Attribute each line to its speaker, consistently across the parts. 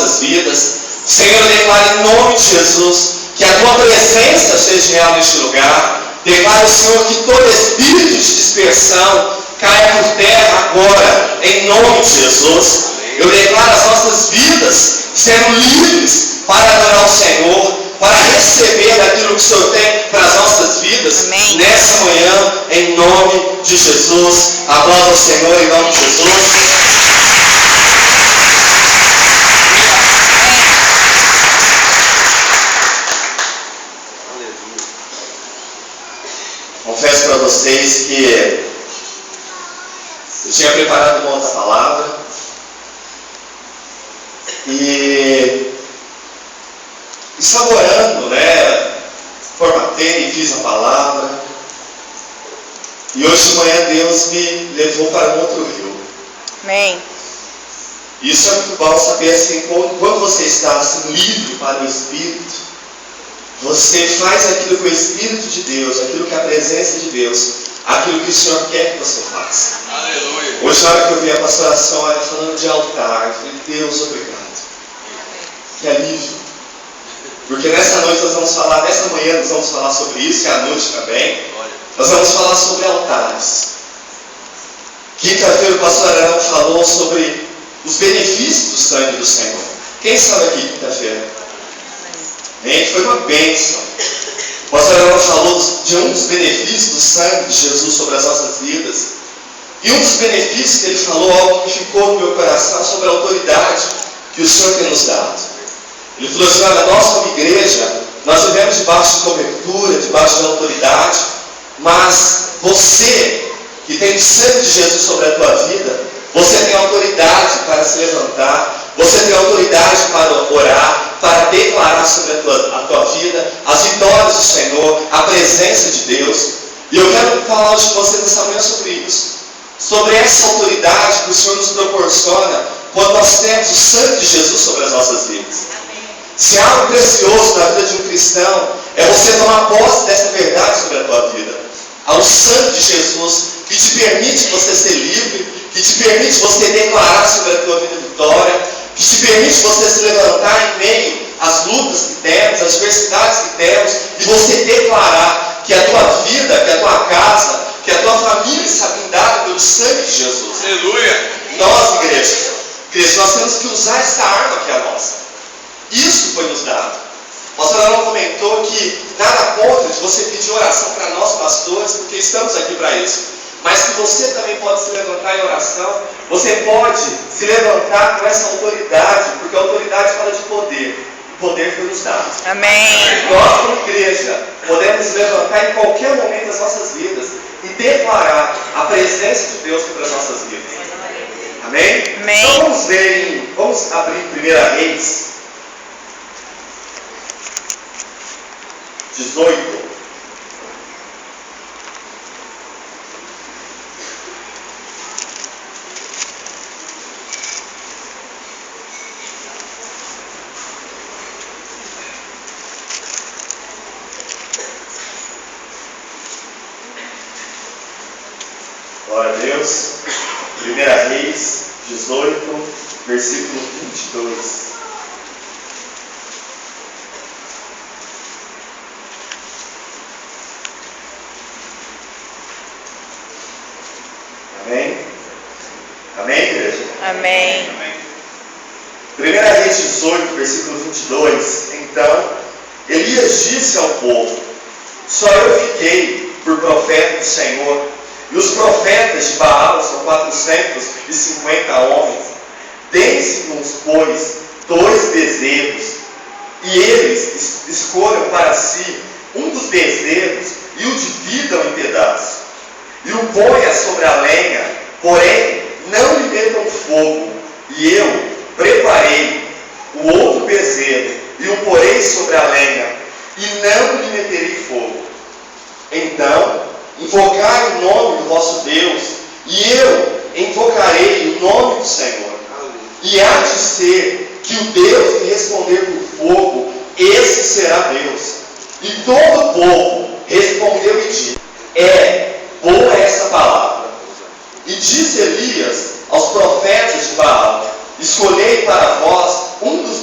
Speaker 1: nossas vidas. Senhor, eu declaro em nome de Jesus que a tua presença seja real neste lugar. Declaro, Senhor, que todo espírito de dispersão caia por terra agora, em nome de Jesus. Eu declaro as nossas vidas sendo livres para adorar o Senhor, para receber aquilo que o Senhor tem para as nossas vidas.
Speaker 2: Amém.
Speaker 1: Nessa manhã, em nome de Jesus. Aplauda o Senhor em nome de Jesus. Confesso para vocês que eu tinha preparado uma outra palavra e saborando, formatei, fiz a palavra e hoje de manhã Deus me levou para um outro rio.
Speaker 2: Amém.
Speaker 1: Isso é muito bom saber assim, quando você está assim, livre para o Espírito, você faz aquilo que o Espírito de Deus, aquilo que a presença de Deus, aquilo que o Senhor quer que você faça.
Speaker 3: Aleluia.
Speaker 1: Hoje, na hora que eu vi a pastora Sônia falando de altar, eu falei, Deus, obrigado. Que alívio. Porque nessa noite nessa manhã nós vamos falar sobre isso, e à noite também. Nós vamos falar sobre altares. Quinta-feira o pastor Arão falou sobre os benefícios do sangue do Senhor. Quem estava aqui quinta-feira? Foi uma bênção. O pastor Arão falou de um dos benefícios do sangue de Jesus sobre as nossas vidas. E um dos benefícios que ele falou, algo que ficou no meu coração, sobre a autoridade que o Senhor tem nos dado. Ele falou assim, olha, nós como igreja, nós vivemos debaixo de cobertura, debaixo de autoridade, mas você, que tem o sangue de Jesus sobre a tua vida, você tem autoridade para se levantar, você tem autoridade para orar, para declarar sobre a tua vida as vitórias do Senhor, a presença de Deus. E eu quero falar hoje com você nessa manhã sobre isso, sobre essa autoridade que o Senhor nos proporciona quando nós temos o sangue de Jesus sobre as nossas vidas. Se há algo precioso na vida de um cristão, é você tomar posse dessa verdade sobre a tua vida. Há o sangue de Jesus que te permite você ser livre, que te permite você declarar sobre a tua vida vitória, que te permite você se levantar em meio às lutas que temos, às adversidades que temos, e você declarar que a tua vida, que a tua casa, que a tua família está blindada pelo sangue de Jesus.
Speaker 3: Aleluia.
Speaker 1: Nós, igreja, nós temos que usar esta arma que é a nossa. Isso foi nos dado. O pastor Arão comentou que nada contra de você pedir oração para nós, pastores, porque estamos aqui para isso. Mas que você também pode se levantar em oração, você pode se levantar com essa autoridade, porque a autoridade fala de poder. O poder foi nos dado.
Speaker 2: Amém.
Speaker 1: Nós, como igreja, podemos nos levantar em qualquer momento das nossas vidas e declarar a presença de Deus sobre as nossas vidas. Amém?
Speaker 2: Amém.
Speaker 1: Então vamos abrir 1 Reis 18. Glória a Deus. 1 Reis 18, versículo 22. Amém? Amém, igreja?
Speaker 2: Amém.
Speaker 1: 1 Reis 18, versículo 22. Então, Elias disse ao povo, só eu fiquei por profeta do Senhor, e os profetas de Baal são 450 homens. Deem-nos, pois, 2 bezerros, e eles escolham para si um dos bezerros e o dividam em pedaços. E o ponha sobre a lenha, porém não lhe metam fogo. E eu preparei o outro bezerro e o porei sobre a lenha, e não lhe meterei fogo. Então invocai o nome do vosso Deus, e eu invocarei o nome do Senhor. E há de ser que o Deus que responder por fogo, esse será Deus. E todo o povo respondeu e disse, boa essa palavra. E disse Elias aos profetas de Baal, escolhei para vós um dos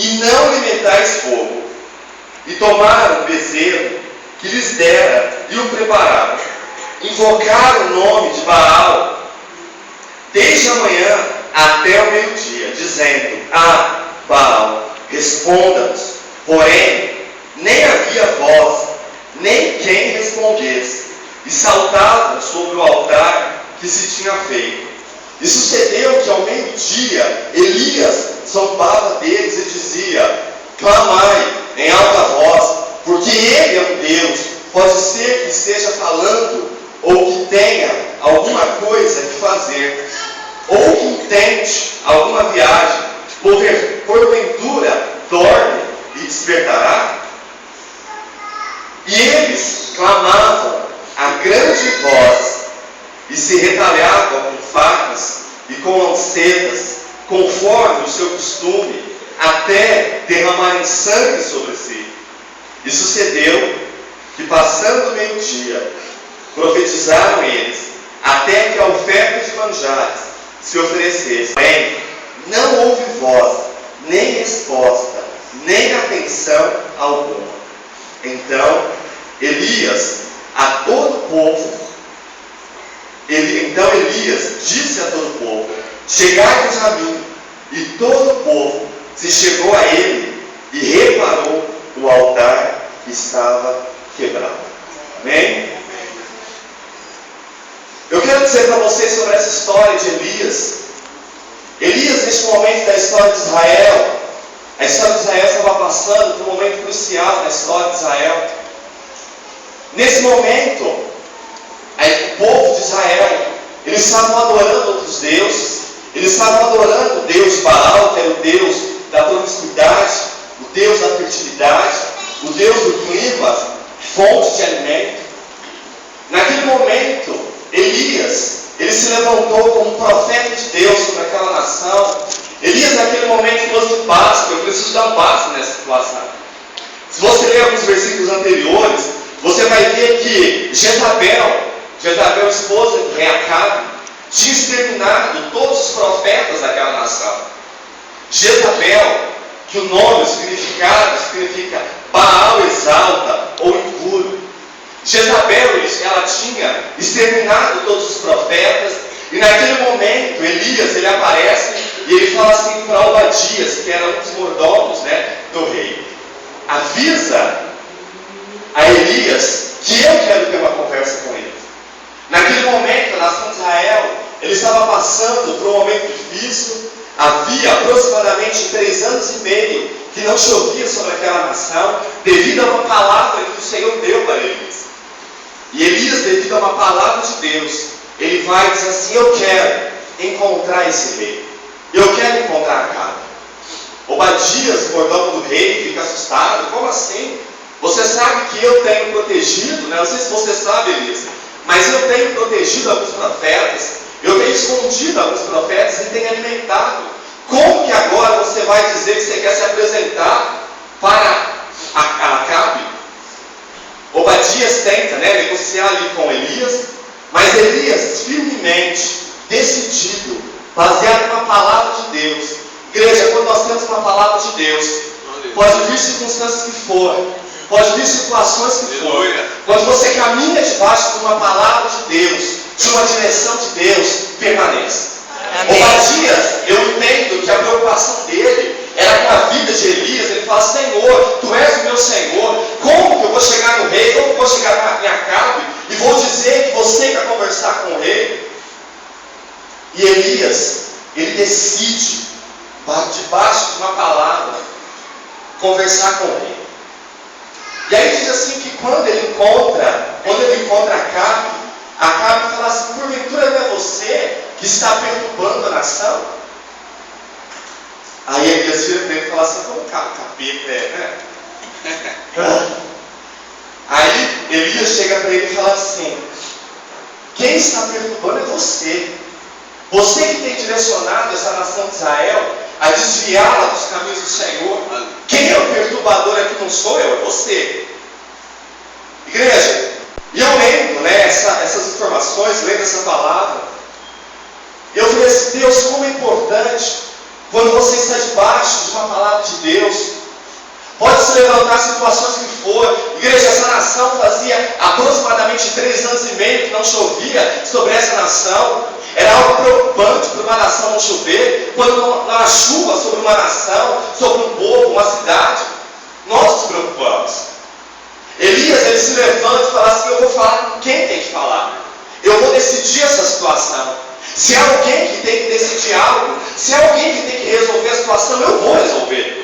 Speaker 1: e não lhe metais fogo. E tomaram o bezerro que lhes dera e o prepararam. Invocaram o nome de Baal desde a manhã até o meio-dia, dizendo: Ah, Baal, responda-nos. Porém, nem havia voz, nem quem respondesse. E saltavam sobre o altar que se tinha feito. E sucedeu que ao meio-dia Elias zombava deles e dizia: Clamai em alta voz, porque ele é um Deus. Pode ser que esteja falando, ou que tenha alguma coisa que fazer, ou que intente alguma viagem, porventura dorme e despertará? E eles clamavam a grande voz, e se retalhavam com facas e com lancetas, conforme o seu costume, até derramarem sangue sobre si. E sucedeu que, passando o meio-dia, profetizaram eles, até que a oferta de manjares se oferecesse. Porém, não houve voz, nem resposta, nem atenção alguma. Então Elias a todo o povo, Elias disse a todo o povo: Chegai-vos a mim. E todo o povo se chegou a ele e reparou o altar que estava quebrado. Amém? Eu quero dizer para vocês sobre essa história de Elias. Elias, neste momento da história de Israel, a história de Israel estava passando por um momento crucial na história de Israel. Nesse momento, o povo de Israel, eles estavam adorando outros deuses. Eles estavam adorando o Deus Baal, que era o Deus da promiscuidade, o Deus da fertilidade, o Deus do clima, fonte de alimento. Naquele momento, Elias, ele se levantou como profeta de Deus sobre aquela nação. Elias, naquele momento, falou assim: basta, eu preciso dar um basta nessa situação. Se você ler alguns versículos anteriores, você vai ver que Jezabel, esposa do rei Acabe, tinha exterminado todos os profetas daquela nação. Jezabel, que o nome, o significado, significa Baal exalta ou impuro. Jezabel, ela tinha exterminado todos os profetas. E naquele momento, Elias, ele aparece e ele fala assim para Obadias, que era um dos mordomos, do rei: avisa a Elias que eu quero ter uma conversa com ele. Naquele momento, a nação de Israel, ele estava passando por um momento difícil. Havia aproximadamente 3 anos e meio que não chovia sobre aquela nação, devido a uma palavra que o Senhor deu para Elias. E Elias, devido a uma palavra de Deus, ele vai dizer assim: eu quero encontrar esse rei, eu quero encontrar Acabe. Obadias, mordomo do rei, fica assustado: como assim? Você sabe que eu tenho protegido, não sei se você sabe, Elias, mas eu tenho protegido alguns profetas, eu tenho escondido alguns profetas e tenho alimentado. Como que agora você vai dizer que você quer se apresentar para Acabe? Obadias tenta negociar ali com Elias, mas Elias, firmemente, decidido, baseado numa palavra de Deus. Igreja, quando nós temos uma palavra de Deus, pode vir circunstâncias que forem, pode vir situações que forem, quando você caminha debaixo de uma palavra de Deus, de uma direção de Deus, permaneça. Obadias, eu entendo que a preocupação dele era com a vida de Elias. Ele fala: Senhor, Tu és o meu Senhor, como que eu vou chegar no rei, como que eu vou chegar em Acabe e vou dizer que você quer conversar com o rei? E Elias, ele decide, debaixo de uma palavra, conversar com o rei. E aí diz assim que quando ele encontra Acabe fala assim: porventura não é você que está perturbando a nação? Aí Elias vira para ele e fala assim: como capeta é, né? Aí Elias chega para ele e fala assim: quem está perturbando é você. Você que tem direcionado essa nação de Israel a desviá-la dos caminhos do Senhor. Quem é o perturbador aqui não sou eu, é você. Igreja, e eu lendo essas informações, lendo essa palavra, eu falei assim: Deus, como é importante quando você está debaixo de uma palavra de Deus, pode se levantar situações que for. Igreja, essa nação fazia aproximadamente 3 anos e meio que não chovia sobre essa nação. Era algo preocupante para uma nação não chover. Quando não há chuva sobre uma nação, sobre um povo, uma cidade, nós nos preocupamos. Elias, ele se levanta e fala assim: eu vou falar com quem tem que falar. Eu vou decidir essa situação. Se é alguém que tem que decidir algo, se é alguém que tem que resolver a situação, eu vou resolver.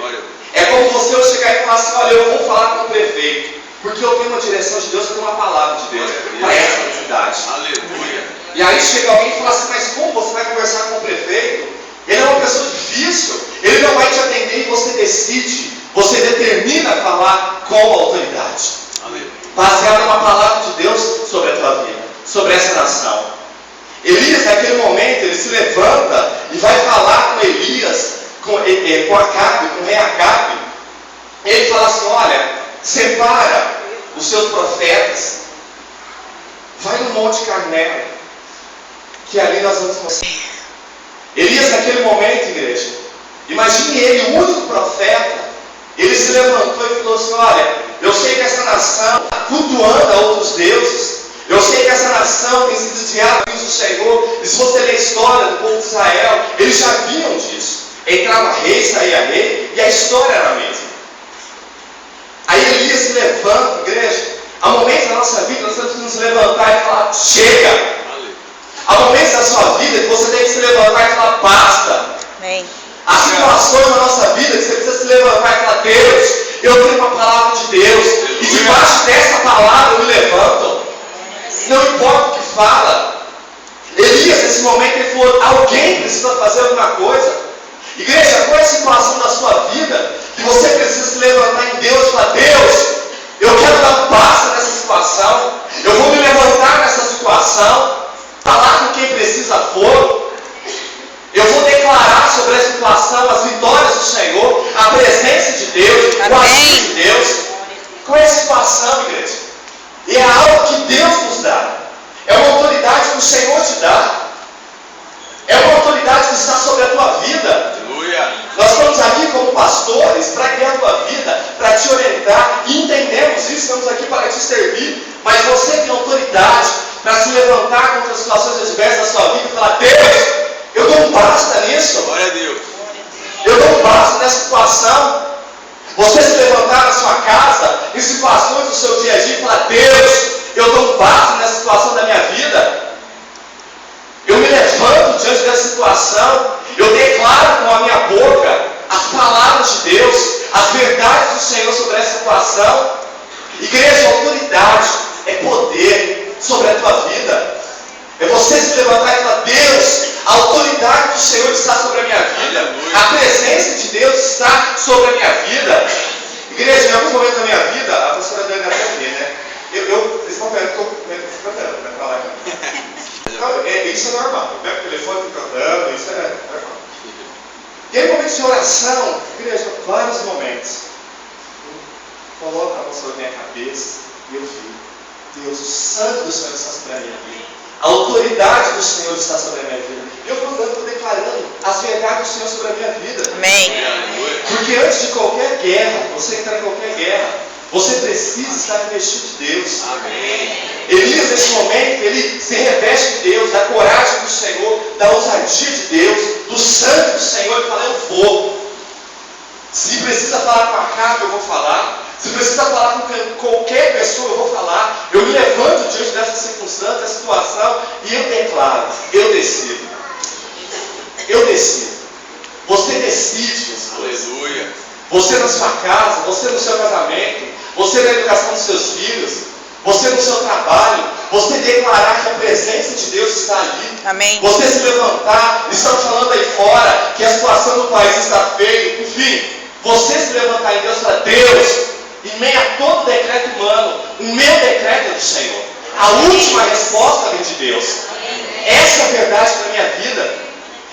Speaker 1: É como você eu chegar e falar assim: olha, eu vou falar com o prefeito, porque eu tenho uma direção de Deus, eu tenho uma palavra de Deus para essa cidade.
Speaker 3: Aleluia.
Speaker 1: E aí chega alguém e fala assim: mas como você vai conversar com o prefeito? Ele é uma pessoa difícil, ele não vai te atender e você decide, você determina falar com a autoridade.
Speaker 3: Aleluia.
Speaker 1: Baseado numa palavra de Deus sobre a tua vida, sobre essa nação. Elias, naquele momento, ele se levanta e vai falar com Elias, com Acabe, com o rei Acabe. Ele fala assim: olha, separa os seus profetas, vai no Monte Carmelo, que ali nós vamos mostrar. Elias, naquele momento, igreja, imagine ele, o único profeta, ele se levantou e falou assim: olha, eu sei que essa nação está cultuando a outros deuses, eu sei que essa nação tem se desviado do Senhor. E se você ler a história do povo de Israel, eles já viam disso. Entrava rei, saía rei, e a história era a mesma. Aí Elias se levanta, igreja. Há momentos da nossa vida nós temos que nos levantar e falar: chega! Há momentos da sua vida que você tem que se levantar e falar: basta!
Speaker 2: Amém.
Speaker 1: Há situações na nossa vida que você precisa se levantar e falar: Deus, eu tenho uma palavra de Deus, e debaixo dessa palavra eu me levanto. Não importa o que fala. Elias, nesse momento, ele falou: alguém precisa fazer alguma coisa. Igreja, qual é a situação da sua vida que você precisa se levantar em Deus e falar: Deus, eu quero dar um passo nessa situação, eu vou me levantar nessa situação, falar com quem precisa for, eu vou declarar sobre a situação as vitórias do Senhor, a presença de Deus, o agir de Deus. Qual é a situação, igreja? E é algo que Deus nos dá. É uma autoridade que o Senhor te dá. É uma autoridade que está sobre a tua vida.
Speaker 3: Aleluia.
Speaker 1: Nós estamos aqui como pastores para guiar a tua vida, para te orientar, e entendemos isso, estamos aqui para te servir. Mas você tem autoridade para se levantar contra as situações adversas da sua vida e falar: Deus, eu dou um basta nisso.
Speaker 3: Glória a Deus.
Speaker 1: Eu dou um basta nessa situação. Você se levantar na sua casa, em situações do seu dia a dia, e falar: Deus, eu dou um basta nessa situação da minha vida. Eu me levanto diante dessa situação, eu declaro com a minha boca as palavras de Deus, as verdades do Senhor sobre essa situação. Igreja, autoridade é poder sobre a tua vida. É você se levantar e falar: Deus, a autoridade do Senhor está sobre a minha vida. A presença de Deus está sobre a minha vida. Igreja, em alguns momentos da minha vida, a pastora Dani até vê, né? Vocês estão vendo que eu estou cantando, né? Falar aqui. Então, isso é normal. Eu pego o telefone e fico cantando, isso é normal. E aí, momentos de oração, igreja, vários momentos. Eu coloco a mão sobre a minha cabeça e eu fico: Deus, o sangue do Senhor está sobre a minha vida. A autoridade do Senhor está sobre a minha vida. Eu estou declarando as verdades do Senhor sobre a minha vida.
Speaker 2: Amém.
Speaker 1: Porque antes de qualquer guerra, você entrar em qualquer guerra, você precisa estar revestido de Deus.
Speaker 3: Amém.
Speaker 1: Elias, nesse momento, ele se reveste de Deus, da coragem do Senhor, da ousadia de Deus, do sangue do Senhor. Ele fala: eu vou. Se precisa falar com Acabe, eu vou falar. Se precisa falar com qualquer pessoa, eu vou falar. Eu me levanto diante dessa circunstância, dessa situação, e eu declaro: eu decido. Eu decido. Você decide as coisas.
Speaker 3: Aleluia.
Speaker 1: Você na sua casa, você no seu casamento, você na educação dos seus filhos, você no seu trabalho, você declarar que a presença de Deus está ali.
Speaker 2: Amém.
Speaker 1: Você se levantar, estão falando aí fora que a situação do país está feia, enfim, você se levantar em Deus e falar: Deus, em meio a todo decreto humano, o meu decreto é do Senhor. A última resposta vem de Deus. Essa é a verdade da minha vida.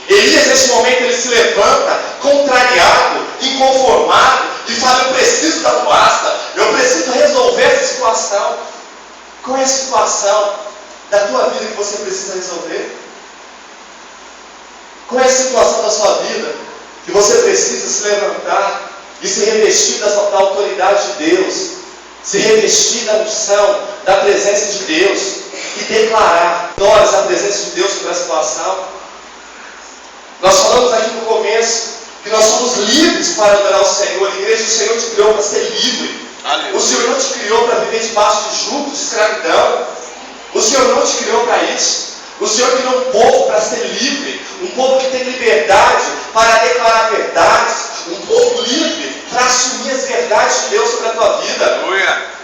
Speaker 1: Elias, nesse momento, ele se levanta, contrariado, inconformado, e fala: eu preciso dar um basta, eu preciso resolver essa situação. Qual é a situação da tua vida que você precisa resolver? Qual é a situação da sua vida que você precisa se levantar e se revestir da autoridade de Deus, se revestir da unção, da presença de Deus e declarar vitórias da presença de Deus sobre a situação. Nós falamos aqui no começo que nós somos livres para adorar o Senhor. A igreja do Senhor te criou para ser livre.
Speaker 3: Aleluia.
Speaker 1: O Senhor não te criou para viver debaixo de jugo, de escravidão. O Senhor não te criou para isso. O Senhor criou um povo para ser livre, um povo que tem liberdade para declarar verdades, um povo livre para assumir as verdades de Deus sobre a tua vida.
Speaker 3: Aleluia.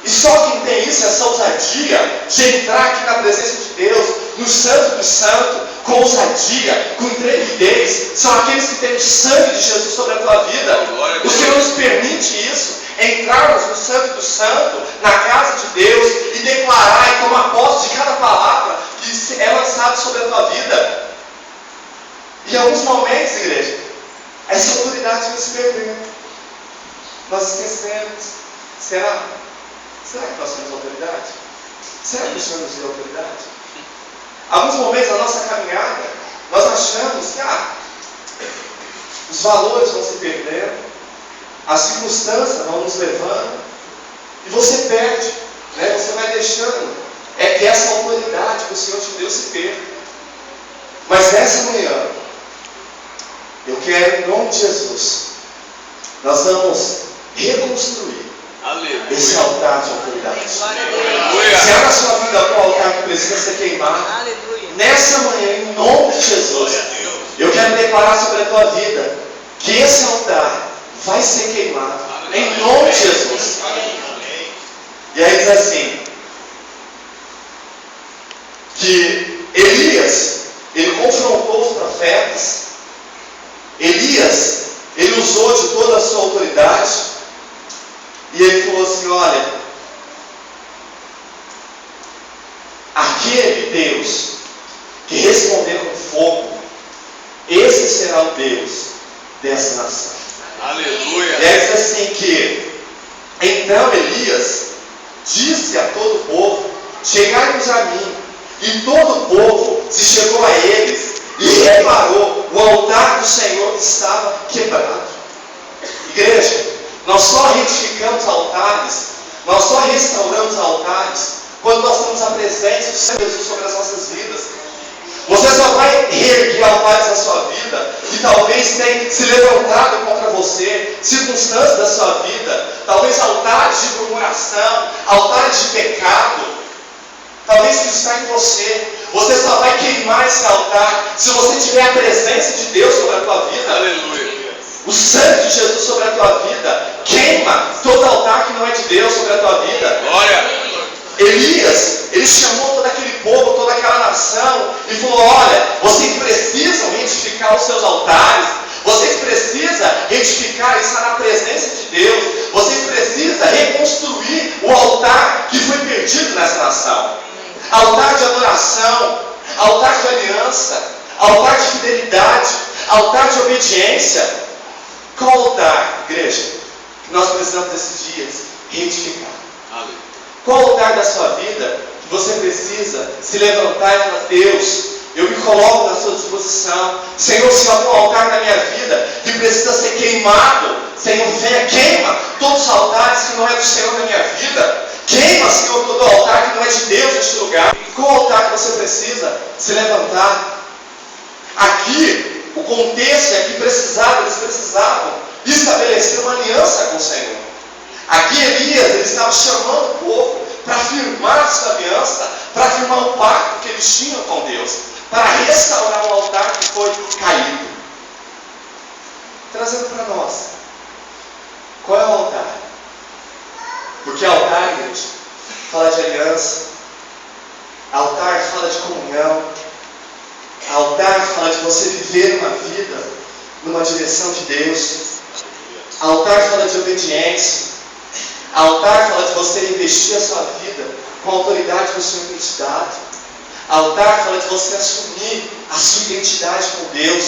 Speaker 1: E só quem tem isso, essa ousadia de entrar aqui na presença de Deus, no Santo do Santo, com ousadia, com intrepidez, são aqueles que têm o sangue de Jesus sobre a tua vida. O Senhor nos permite isso, entrarmos no Santo do Santo, na casa de Deus, e declarar e tomar posse de cada palavra que é lançada sobre a tua vida. E em alguns momentos, igreja, essa autoridade vai se perdendo. Nós esquecemos. Será que nós temos autoridade? Será que o Senhor nos deu autoridade? Alguns momentos da nossa caminhada, nós achamos que os valores vão se perdendo, as circunstâncias vão nos levando, e você perde, né? Você vai deixando que essa autoridade que o Senhor te deu se perca. Mas nessa manhã, eu quero, em nome de Jesus, nós vamos reconstruir esse altar de autoridade. Se há na sua vida algum altar que precisa ser queimado, nessa manhã, em nome de Jesus, eu quero declarar sobre a tua vida que esse altar vai ser queimado, em nome de Jesus. E aí diz assim, que Elias, ele confrontou os profetas. Elias, ele usou de toda a sua autoridade, e ele falou assim, olha, aquele Deus que responder com fogo, esse será o Deus dessa nação.
Speaker 3: Aleluia.
Speaker 1: E aí diz assim que, então Elias disse a todo o povo, chegai-vos a mim. E todo o povo se chegou a eles e reparou o altar do Senhor que estava quebrado. Igreja, nós só retificamos altares, nós só restauramos altares quando nós temos a presença do Senhor Jesus sobre as nossas vidas. Você só vai reerguer altares na sua vida que talvez tenham se levantado contra você, circunstâncias da sua vida, talvez altares de murmuração, altares de pecado. Talvez isso está em você. Você só vai queimar esse altar se você tiver a presença de Deus sobre a tua vida.
Speaker 3: Aleluia.
Speaker 1: O sangue de Jesus sobre a tua vida. Queima todo altar que não é de Deus sobre a tua vida.
Speaker 3: Glória.
Speaker 1: Elias, ele chamou todo aquele povo, toda aquela nação e falou, olha, vocês precisam retificar os seus altares. Vocês precisam retificar e estar na presença de Deus. Vocês precisam reconstruir o altar que foi perdido nessa nação. Altar de adoração, altar de aliança, altar de fidelidade, altar de obediência. Qual altar, igreja, que nós precisamos desses dias reedificar? Qual altar da sua vida que você precisa se levantar e falar, Deus, eu me coloco na sua disposição. Senhor, se há algum altar na minha vida que precisa ser queimado, Senhor, venha, queima todos os altares que não é do Senhor na minha vida. Queima, Senhor, todo altar que não é de Deus neste lugar. Qual altar que você precisa se levantar? Aqui, o contexto é que eles precisavam estabelecer uma aliança com o Senhor. Aqui Elias, ele estava chamando o povo para firmar essa aliança, para firmar o pacto que eles tinham com Deus, para restaurar um altar que foi caído. Trazendo para nós, qual é o altar? Porque altar, gente, fala de aliança, altar fala de comunhão, altar fala de você viver uma vida numa direção de Deus, altar fala de obediência, altar fala de você investir a sua vida com a autoridade que o Senhor tem te dado, altar fala de você assumir a sua identidade com Deus,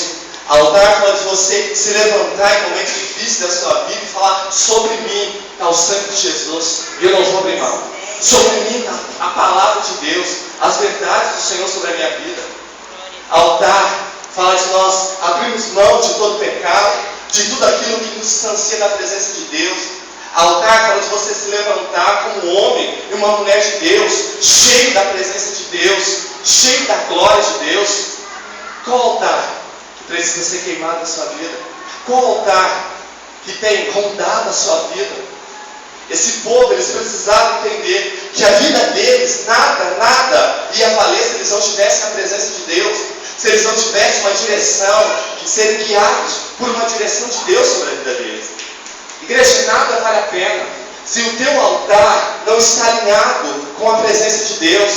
Speaker 1: altar fala de você se levantar em momentos difíceis da sua vida e falar, sobre mim está o sangue de Jesus, e eu não vou abrir mão. Sobre mim está a palavra de Deus, as verdades do Senhor sobre a minha vida. Altar Fala de nós abrirmos mão de todo pecado, de tudo aquilo que nos distancia da presença de Deus. Altar fala de você se levantar como um homem e uma mulher de Deus, cheio da presença de Deus, cheio da glória de Deus. Qual altar que precisa ser queimado na sua vida? Qual altar que tem rondado a sua vida? Esse povo, eles precisavam entender que a vida deles, nada ia falecer se eles não tivessem a presença de Deus, se eles não tivessem uma direção, serem guiados por uma direção de Deus sobre a vida deles. Igreja, nada vale a pena se o teu altar não está alinhado com a presença de Deus.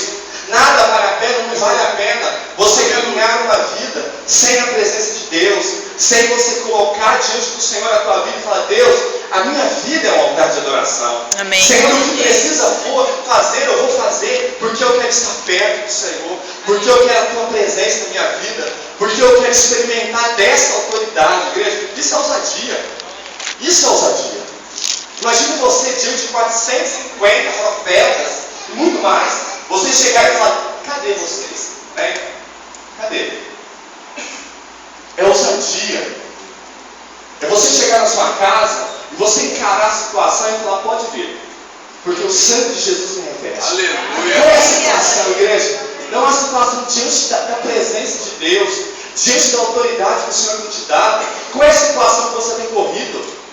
Speaker 1: Nada vale a pena, não vale a pena você caminhar uma vida sem a presença de Deus, sem você colocar diante do Senhor a tua vida e falar: Deus, a minha vida é um altar de adoração.
Speaker 2: Amém.
Speaker 1: Senhor, o que precisa fazer, eu vou fazer, porque eu quero estar perto do Senhor, porque eu quero a tua presença na minha vida, porque eu quero experimentar dessa autoridade. Igreja, isso é ousadia. Isso é ousadia. Imagine você diante de 450 profetas e muito mais, você chegar e falar: cadê vocês? Né? Cadê? É ousadia. É você chegar na sua casa e você encarar a situação e falar: pode vir, porque o sangue de Jesus me reveste.
Speaker 3: Aleluia.
Speaker 1: Qual é a situação, igreja? Não é uma situação diante da presença de Deus, diante da autoridade que o Senhor tem te dado. Qual é a situação que você tem corrido?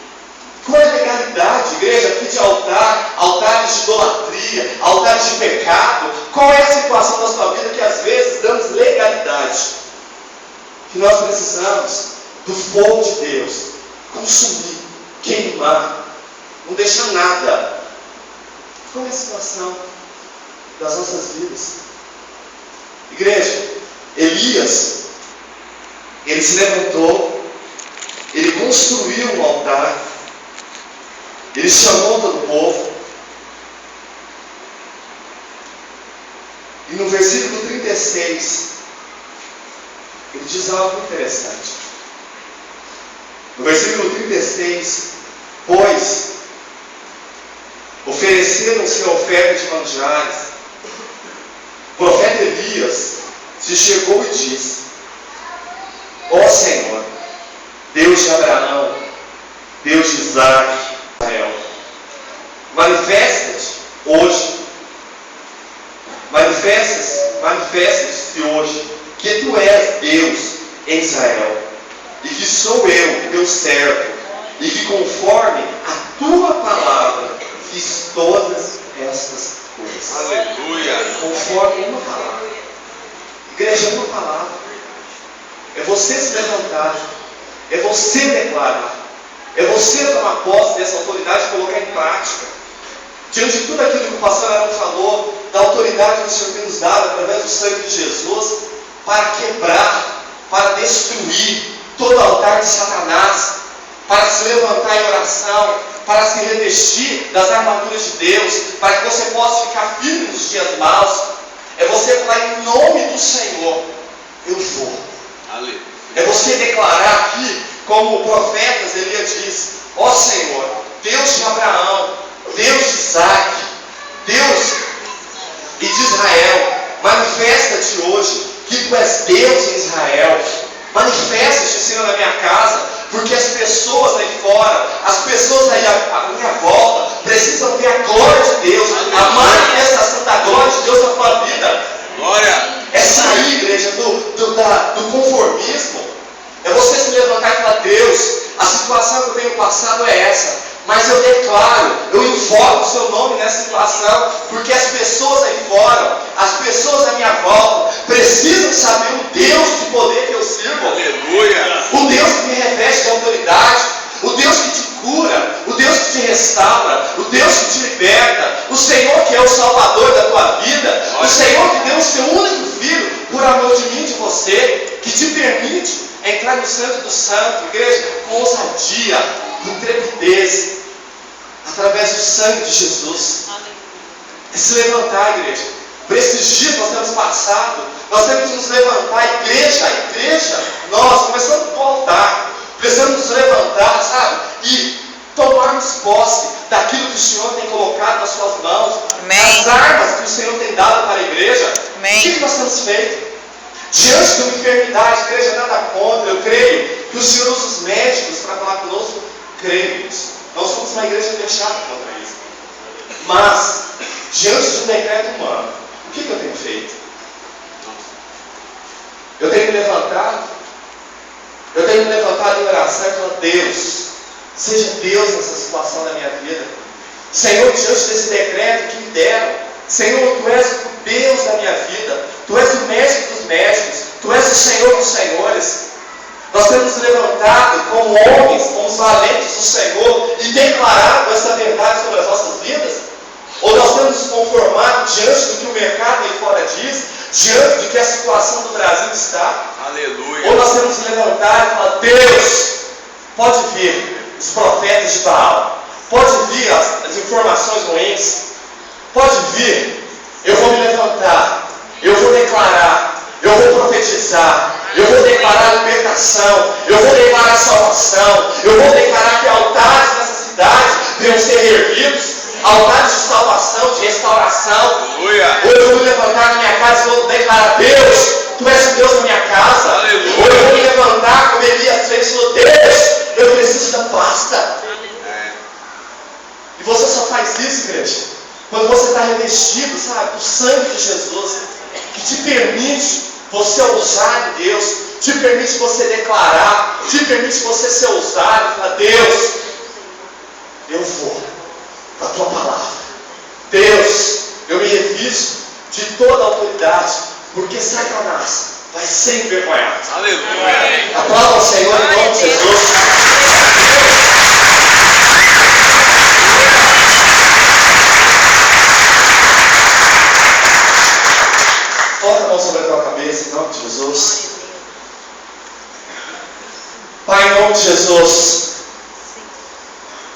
Speaker 1: Qual é a legalidade, igreja, aqui de altar, altares de idolatria, altares de pecado? Qual é a situação da sua vida que às vezes damos legalidade? Que nós precisamos do fogo de Deus consumir, queimar, não deixar nada. Qual é a situação das nossas vidas? Igreja, Elias, ele se levantou, ele construiu um altar, ele chamou todo o povo. E no versículo 36, ele diz algo interessante. No versículo 36, pois ofereceram-se a oferta de manjares. O profeta Elias se chegou e disse: ó Senhor, Deus de Abraão, Deus de Isaac, Israel, manifesta-te hoje, manifesta-te hoje que tu és Deus em Israel, e que sou eu, teu servo, e que conforme a tua palavra fiz todas estas coisas.
Speaker 3: Aleluia.
Speaker 1: Conforme uma palavra. Igreja, uma palavra. É você se levantar, é você declarar, é você tomar posse dessa autoridade e colocar em prática. Diante de tudo aquilo que o pastor Arão falou, da autoridade que o Senhor tem nos dado através do sangue de Jesus, para quebrar, para destruir todo altar de Satanás, para se levantar em oração, para se revestir das armaduras de Deus, para que você possa ficar firme nos dias maus. É você falar: em nome do Senhor, eu vou.
Speaker 3: Aleluia.
Speaker 1: É você declarar aqui, como o profeta Elias diz: ó Senhor, Deus de Abraão, Deus de Isaac, Deus e de Israel, manifesta-te hoje que tu és Deus em Israel. Manifesta-te, Senhor, na minha casa, porque as pessoas aí fora, as pessoas aí à minha volta, precisam ver a glória de Deus, a manifestação da glória de Deus na tua vida.
Speaker 3: Glória.
Speaker 1: É sair, igreja, do conformismo. É você se levantar e falar: Deus, a situação que eu tenho passado é essa, mas eu declaro, eu invoco o seu nome nessa situação, porque as pessoas aí fora, as pessoas à minha volta, precisam saber o Deus de poder que eu sirvo.
Speaker 3: Aleluia.
Speaker 1: O Deus que me reveste de autoridade, o Deus que te cura, o Deus que te restaura, o Deus que te liberta, o Senhor que é o Salvador da tua vida, o Senhor que deu o seu único Filho por amor de mim e de você, que te permite entrar no Santo do Santo, igreja, com ousadia, com intrepidez, através do sangue de Jesus. É se levantar, igreja. Por esses dias nós temos passado, nós temos que nos levantar, a igreja, nós, começando do altar, precisamos nos levantar, sabe? E tomarmos posse daquilo que o Senhor tem colocado nas suas mãos.
Speaker 2: Amém.
Speaker 1: As armas que o Senhor tem dado para a igreja.
Speaker 2: Amém.
Speaker 1: O que nós temos feito? Diante de uma enfermidade, igreja, nada contra, eu creio que o Senhor usa os médicos para falar conosco, creio nisso. Nós somos uma igreja fechada contra isso. Mas, diante de um decreto humano, o que eu tenho feito? Eu tenho me levantado em oração e falado, Deus, seja Deus nessa situação da minha vida. Senhor, diante desse decreto que me deram, Senhor, Tu és o Deus da minha vida, Tu és o médico dos médicos, Tu és o Senhor dos senhores. Nós temos nos levantado como homens, como os valentes do Senhor e declarado essa verdade sobre as nossas vidas? Ou nós temos nos conformado diante do que o mercado aí fora diz, diante do que a situação do Brasil está?
Speaker 3: Aleluia.
Speaker 1: Ou nós temos nos levantado e falar, Deus, pode vir os profetas de Baal, pode vir as informações ruins, pode vir, eu vou me levantar, eu vou declarar, eu vou profetizar, eu vou declarar libertação, eu vou declarar salvação, eu vou declarar que altares nessa cidade venham ser erguidos, altares de salvação, de restauração.
Speaker 3: Aleluia.
Speaker 1: Hoje eu vou me levantar na minha casa e vou declarar, Deus, Tu és o Deus da minha casa.
Speaker 3: Aleluia.
Speaker 1: Hoje eu vou me levantar como Elias fez e falou, Deus, eu preciso da pasta. E você só faz isso, igreja, quando você está revestido, sabe, do sangue de Jesus, que te permite você ousar em Deus, te permite você declarar, te permite você ser ousado e falar, Deus, eu vou com a Tua palavra. Deus, eu me revisto de toda a autoridade, porque Satanás vai ser envergonhado.
Speaker 3: Aleluia.
Speaker 1: Aplauda ao Senhor em nome de Jesus. Coloca a mão sobre a tua cabeça em nome de Jesus. Pai, em nome de Jesus.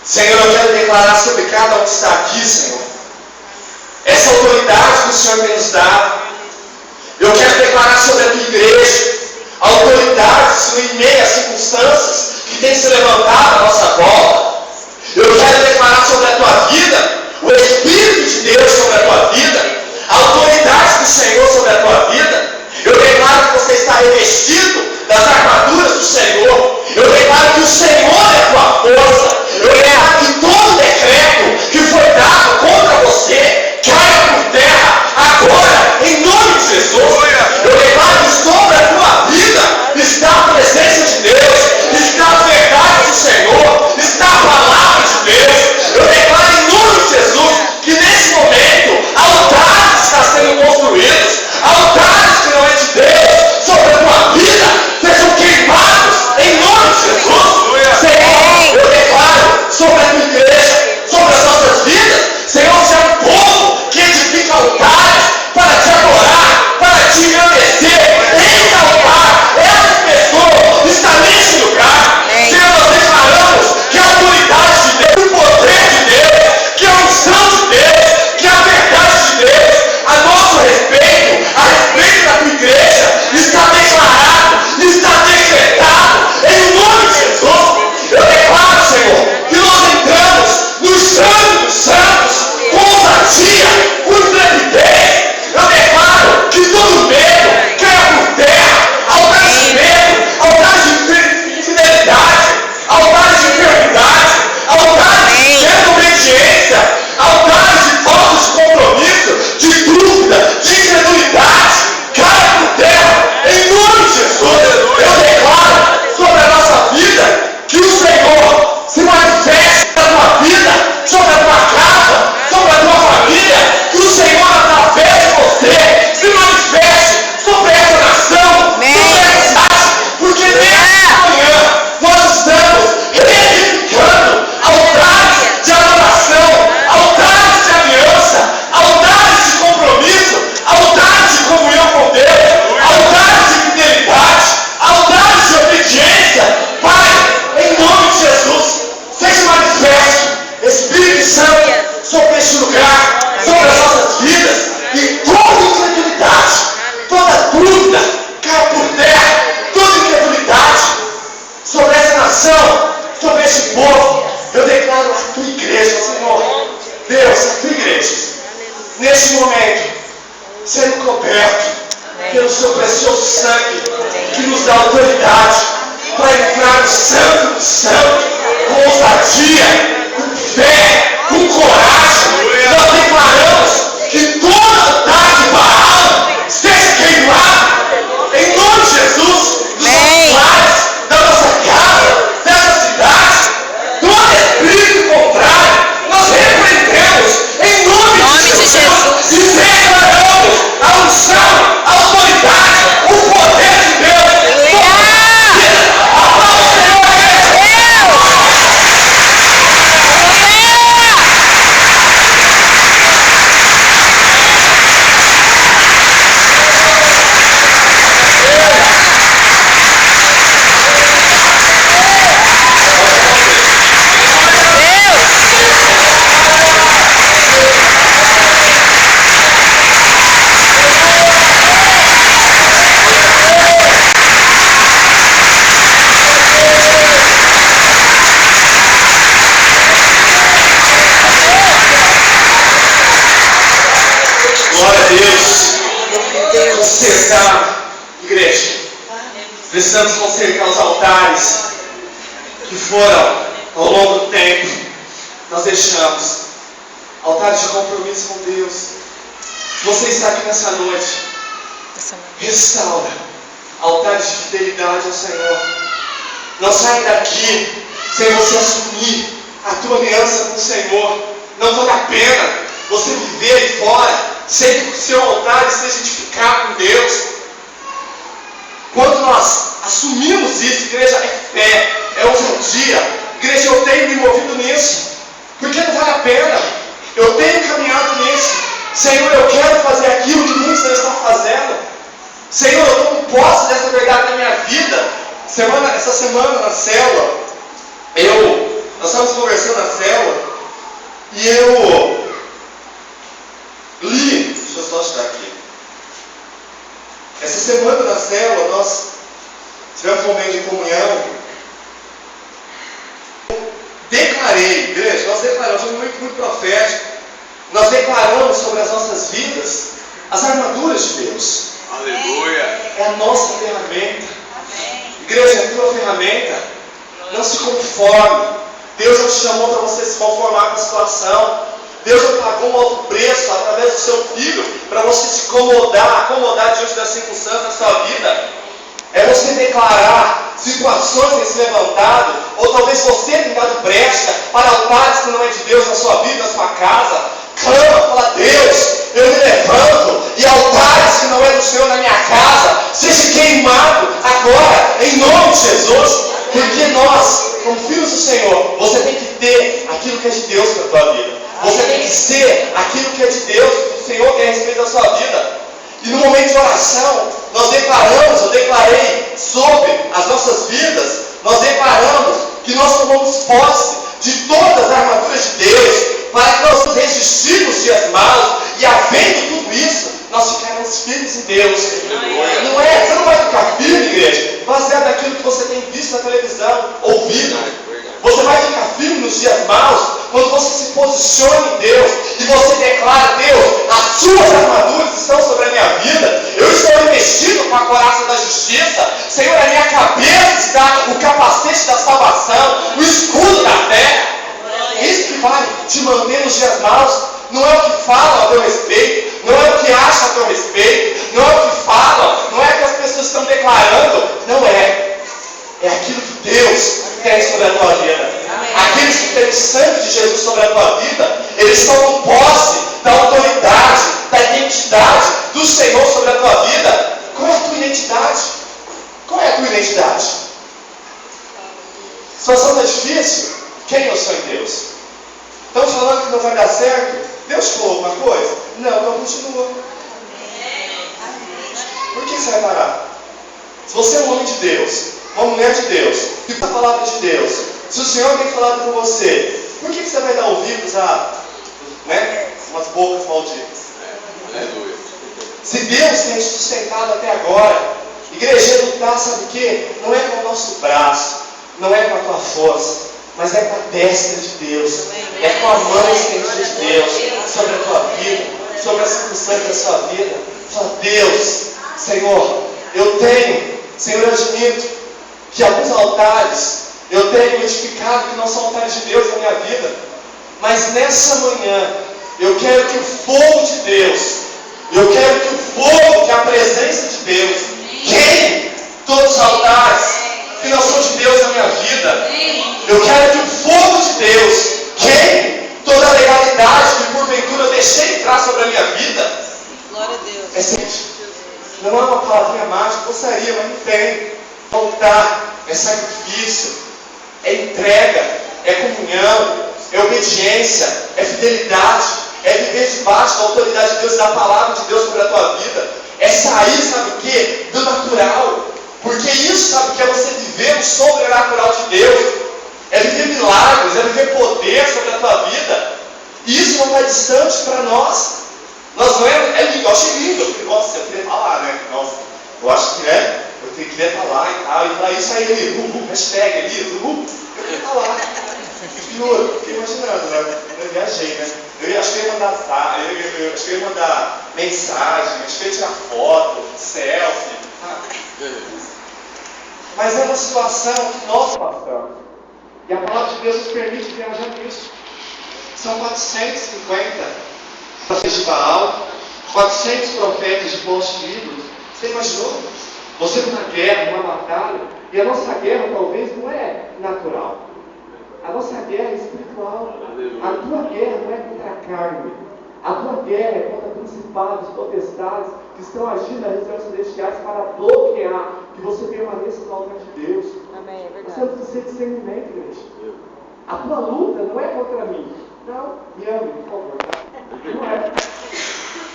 Speaker 1: Senhor, eu quero declarar sobre cada um que está aqui, Senhor, essa autoridade que o Senhor tem nos dado. Eu quero declarar sobre a tua igreja a autoridade, Senhor, em meio às circunstâncias que tem se levantado à nossa volta. Eu quero declarar sobre a tua vida o Espírito de Deus sobre a tua vida, a autoridade do Senhor sobre a tua vida. Eu declaro que você está revestido das armaduras do Senhor. Eu declaro que o Senhor é a tua força. Eu declaro que todo decreto que foi dado contra você caia por terra agora, em nome de Jesus. Eu declaro que sobre a tua vida está a presença de Deus, está a verdade do Senhor, está a palavra de Deus. Eu declaro em nome de Jesus que nesse momento altares estão sendo construídos, altares que não é de Deus sobre a tua vida sejam queimados em nome de Jesus. Senhor, eu declaro sobre a tua igreja, sobre as nossas vidas, Senhor, você é um povo que edifica altares para te adorar, para te engrandecer, exaltar. Essa pessoa está nesse lugar. Senhor, nós declaramos que a autoridade de Deus, o poder de Deus, que a unção de Deus, que a verdade de Deus, a nosso respeito, a respeito da tua igreja, está declarado, está decretado, em nome de Jesus. Eu declaro, Senhor, que nós entramos no santo dos santos, com ousadia, com intrepidez. Eu declaro que todo medo caia por terra, altares de medo, altares de infidelidade, altares de enfermidade, altares de desobediência, altares de falta de compromisso, de dúvida, de incredulidade, caia por terra, em nome de Jesus. Eu declaro sobre a nossa vida que o Senhor se manifeste na tua vida, sobre a tua casa, sobre a tua família, que o Senhor, através de você, se manifeste sobre essa nação, sobre essa cidade, porque nessa manhã nós estamos reedificando altares de adoração, altares de aliança, altares de compromisso, altares de comunhão com Deus, altares de fidelidade, altares de obediência. Pai, em nome de Jesus, seja manifesto, Espírito Santo, sobre este lugar, sobre as nossas vidas, e toda incredulidade, toda dúvida caia por terra, toda incredulidade sobre essa nação, sobre este povo. Eu declaro a tua igreja, Senhor, Deus, a tua igreja, neste momento, sendo coberto pelo seu precioso sangue, que nos dá autoridade para entrar no santo do santo, com ousadia, com fé, com coragem. Nós declaramos que toda vontade de Baal seja queimada, em nome de Jesus, dos nossos lares, da nossa casa, dessa cidade. Todo espírito contrário, nós repreendemos em nome de Jesus e declaramos a unção, a autoridade, o poder de Deus. Aplauda o Senhor. Consertar, igreja. Precisamos consertar os altares que foram, ao longo do tempo, nós deixamos. Altares de compromisso com Deus. Você está aqui nessa noite. Restaura altares de fidelidade ao Senhor. Não sai daqui sem você assumir a tua aliança com o Senhor. Não vale a pena você viver aí fora sem que o seu altar esteja edificado com Deus. Quando nós assumimos isso, igreja, é fé, é ousadia. Igreja, eu tenho me movido nisso, porque não vale a pena. Eu tenho caminhado nisso. Senhor, eu quero fazer aquilo que muitos não estão fazendo. Senhor, eu tomo posse dessa verdade na minha vida. Essa semana na célula, nós estávamos conversando na célula, e eu li, deixa eu só achar aqui. Essa semana na célula nós tivemos um momento de comunhão. Declarei, igreja, nós declaramos, foi muito profético. Nós declaramos sobre as nossas vidas as armaduras de Deus.
Speaker 3: Aleluia.
Speaker 1: É a nossa ferramenta. Igreja, é a tua ferramenta. Não se conforme. Deus não te chamou para você se conformar com a situação. Deus não pagou um alto preço através do seu filho para você se acomodar diante das circunstâncias da sua vida. É você declarar situações têm se levantado, ou talvez você tenha dado brecha para altares que não é de Deus na sua vida, na sua casa. Clama, fala: Deus, eu me levanto, e altares que não é do Senhor na minha casa, seja queimado agora, em nome de Jesus. Porque nós, como filhos do Senhor, você tem que ter aquilo que é de Deus para a tua vida. Você tem que ser aquilo que é de Deus, que o Senhor quer a respeito da sua vida. E no momento de oração, eu declarei sobre as nossas vidas, nós declaramos que nós tomamos posse de todas as armaduras de Deus, para que nós nos resistirmos nos dias maus, e havendo tudo isso, nós ficaremos firmes em Deus. Você não vai ficar firme, igreja, baseado naquilo que você tem visto na televisão, ouvido. Você vai ficar firme nos dias maus quando você se posiciona em Deus e você declara: Deus, as suas armaduras estão sobre a minha vida, eu estou investido com a coraça da justiça. Senhor, a minha cabeça está o capacete da salvação, o escudo da fé. É isso que vai te manter nos dias maus. Não é o que falam a teu respeito, não é o que acham a teu respeito, não é o que falam, não é o que as pessoas estão declarando. Não é. É aquilo que Deus tem sobre a tua vida. Aqueles que têm o sangue de Jesus sobre a tua vida, eles tomam posse da autoridade, da identidade do Senhor sobre a tua vida. Qual é a tua identidade? Qual é a tua identidade? A situação está difícil? Quem eu sou em Deus? Estão falando que não vai dar certo? Deus falou alguma coisa? Não, então continua. Por que você vai parar? Se você é um homem de Deus, uma mulher de Deus, e a palavra de Deus, se o Senhor tem falado com você, por que você vai dar ouvidos a umas bocas malditas?
Speaker 3: Aleluia.
Speaker 1: Se Deus tem te sustentado até agora, igreja, lutar, sabe o quê? Não é com o nosso braço, não é com a tua força, mas é com a destra de Deus, é com a mão estendida de Deus sobre a tua vida, sobre as circunstâncias da sua vida. Fala: Deus, Senhor, eu admito que alguns altares eu tenho edificado que não são altares de Deus na minha vida, mas nessa manhã eu quero que o fogo de Deus, eu quero que o fogo, que a presença de Deus queime todos os altares que não são de Deus na minha vida. Eu quero que o fogo de Deus queime toda a legalidade que porventura eu deixei entrar sobre a minha vida.
Speaker 2: Glória a Deus.
Speaker 1: É simples. Não é uma palavrinha mágica, gostaria, mas não tem. Altar é sacrifício, é entrega, é comunhão, é obediência, é fidelidade, é viver debaixo da autoridade de Deus, da palavra de Deus sobre a tua vida. É sair, sabe o quê? Do natural. Porque isso, sabe o que? É você viver o sobrenatural de Deus. É viver milagres, é viver poder sobre a tua vida. E isso não está distante para nós. Nós não é lindo, eu achei lindo. Eu falei, nossa, eu queria falar, né? Nossa, eu acho que, né? Eu queria falar e tal. E falar isso aí, ele, hashtag ali, eu queria falar. Juro, fiquei imaginando, né? Eu viajei, né? Acho que eu ia mandar acho que eu ia mandar mensagem, acho que eu ia tirar foto, selfie. Mas é uma situação que nós passamos. E a palavra de Deus nos permite viajar nisso. São 450 profetas de Baal, 400 profetas de falsos ídolos. Você imaginou? Você numa guerra, numa batalha, e a nossa guerra talvez não é natural. A nossa guerra é espiritual. A tua guerra não é contra a carne. A tua guerra é contra principados, potestades que estão agindo nas regiões celestiais para bloquear que você permaneça no altar de Deus.
Speaker 2: Amém, é verdade.
Speaker 1: Você precisa ter discernimento, igreja. A tua luta não é contra mim. Não, me ame, por favor. Não é.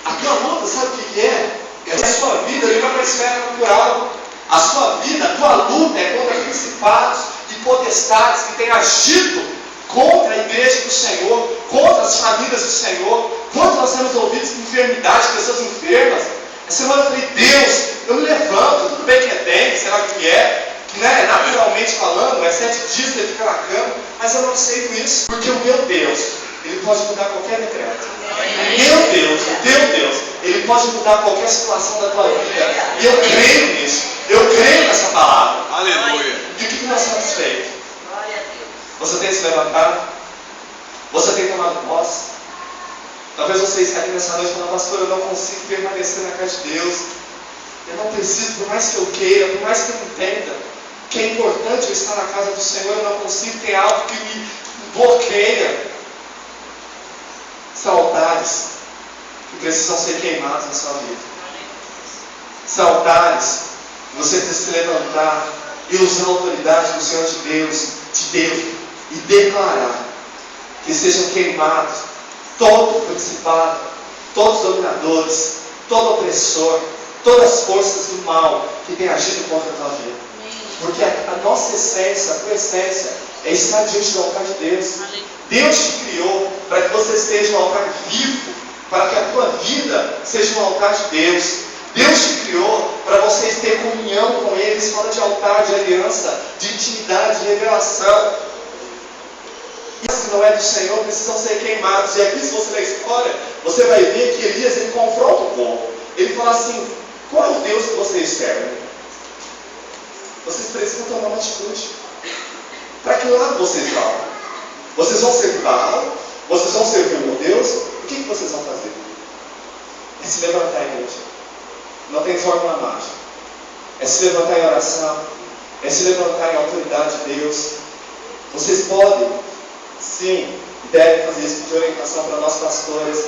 Speaker 1: A tua luta, sabe o que é? É a sua vida levar para a esfera natural. A sua vida, a tua luta é contra principados e potestades que têm agido contra a igreja do Senhor, contra as famílias do Senhor. Quanto nós temos ouvido de enfermidades, pessoas enfermas. Essa semana eu falei, Deus, eu me levanto, tudo bem que é dengue, sei lá o que é, né? Naturalmente falando, é 7 dias que ele fica na cama, mas eu não aceito isso, porque o meu Deus, ele pode mudar qualquer decreto. O teu Deus, ele pode mudar qualquer situação da tua vida. E eu creio nisso, eu creio nessa palavra.
Speaker 3: Aleluia.
Speaker 1: E o que nós temos feito? Você tem se levantado? Você tem tomado posse? Talvez você esteja aqui nessa noite falando, pastor, eu não consigo permanecer na casa de Deus. Eu não preciso, por mais que eu queira, por mais que eu entenda que é importante eu estar na casa do Senhor, eu não consigo, tem algo que me bloqueia. São altares que precisam ser queimados na sua vida. São altares que você precisa se levantar e usar a autoridade do Senhor de Deus, te deu, e declarar que sejam queimados todo principado, todos os dominadores, todo opressor, todas as forças do mal que têm agido contra a tua vida. Porque a nossa essência, a tua essência, é estar diante do altar de Deus. Deus te criou para que você esteja um altar vivo, para que a tua vida seja um altar de Deus. Deus te criou para vocês ter comunhão com Ele. Ele fala de altar, de aliança, de intimidade, de revelação. Isso que não é do Senhor, precisam ser queimados. E aqui, se você ler a história, você vai ver que Elias, ele confronta o povo. Ele fala assim, qual é o Deus que vocês servem? Vocês precisam tomar uma atitude. Para que lado vocês vão? Vocês vão servir Baal? Vocês vão servir o meu Deus? O que vocês vão fazer? É se levantar em igreja. Não tem fórmula mágica. É se levantar em oração. É se levantar em autoridade de Deus. Vocês podem, sim, devem fazer isso de orientação para nós pastores.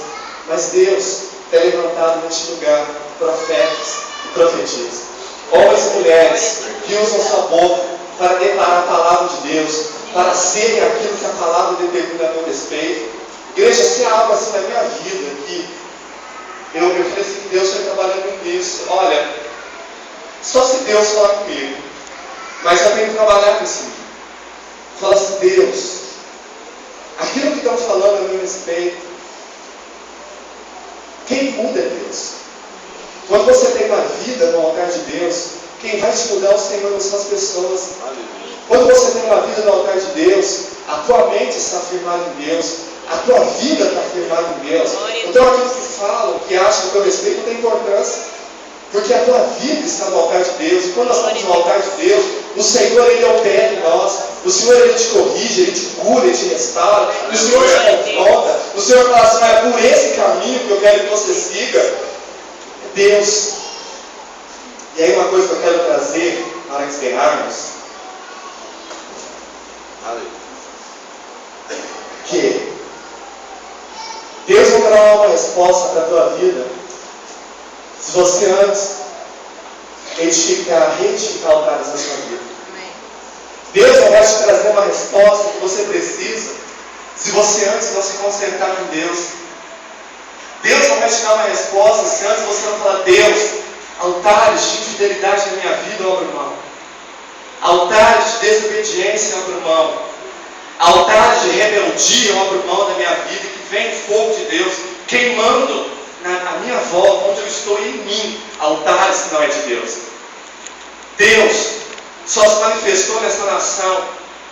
Speaker 1: Mas Deus tem levantado neste lugar profetas e profetisas. Homens e mulheres que usam sua boca para declarar a palavra de Deus, para serem aquilo que a palavra determina a meu respeito. Igreja, se há algo assim na minha vida que eu falei assim, Deus foi trabalhando nisso. Olha, só se Deus falar comigo, mas eu tenho que trabalhar com isso. Fala assim, Deus, aquilo que estão falando a meu respeito, quem muda é Deus. Quando você tem uma vida no altar de Deus, quem vai te mudar é o Senhor, não são as pessoas. Quando você tem uma vida no altar de Deus, a tua mente está firmada em Deus, a tua vida está firmada em Deus. Então aqueles que falam, que acham que o teu respeito não tem importância. Porque a tua vida está no altar de Deus. E quando nós estamos no altar de Deus, o Senhor, Ele opera em nós. O Senhor, Ele te corrige, Ele te cura, Ele te restaura. E o Senhor te confronta. O Senhor fala assim, é por esse caminho que eu quero que você siga. Deus. E aí uma coisa que eu quero trazer, para encerrarmos, que Deus não terá uma resposta para a tua vida se você antes reedificar altares na sua vida. Deus não vai te trazer uma resposta que você precisa se você antes não se consertar com Deus. Deus não vai te dar uma resposta se antes você não falar, Deus, altares de infidelidade na minha vida eu abro mão. Altares de desobediência eu abro mão. Altares de rebeldia eu abro mão da minha vida, que vem fogo de Deus queimando à minha volta, onde eu estou em mim, altares que não é de Deus. Deus só se manifestou nessa nação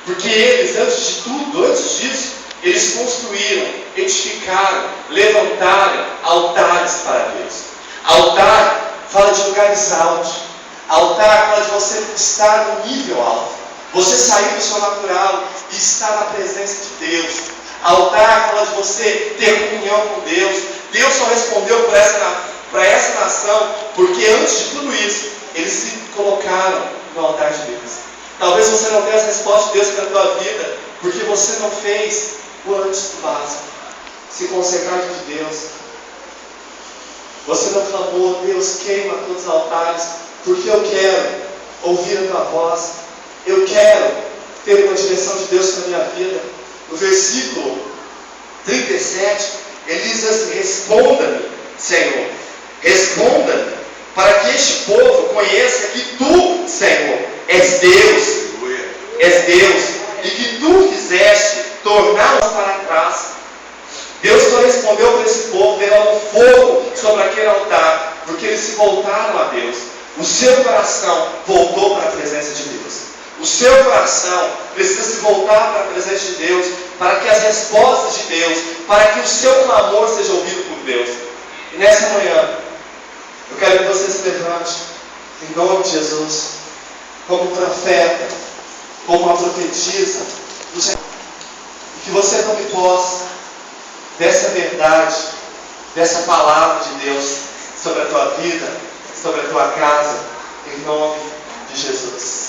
Speaker 1: porque eles, antes de tudo, antes disso, eles construíram, edificaram, levantaram altares para Deus. Altar fala de lugares altos. Altar fala de você estar no nível alto. Você sair do seu natural e estar na presença de Deus. Altar fala de você ter comunhão com Deus. Deus só respondeu para essa nação porque antes de tudo isso, eles se colocaram no altar de Deus. Talvez você não tenha as respostas de Deus para a tua vida porque você não fez o antes do básico. Se consagrar de Deus. Você não clamou, Deus, queima todos os altares, porque eu quero ouvir a tua voz. Eu quero ter uma direção de Deus para a minha vida. No versículo 37, ele diz assim, responda-me, Senhor. Responda-me, para que este povo conheça que tu, Senhor, és Deus. És Deus. E que tu fizeste torná-los para trás. Deus só respondeu para esse povo, derramando fogo sobre aquele altar, porque eles se voltaram a Deus. O seu coração voltou para a presença de Deus. O seu coração precisa se voltar para a presença de Deus, para que as respostas de Deus, para que o seu clamor seja ouvido por Deus. E nessa manhã, eu quero que você se levante, em nome de Jesus, como profeta, como uma profetisa do Senhor. E que você tome posse dessa verdade, dessa palavra de Deus sobre a tua vida, sobre a tua casa, em nome de Jesus.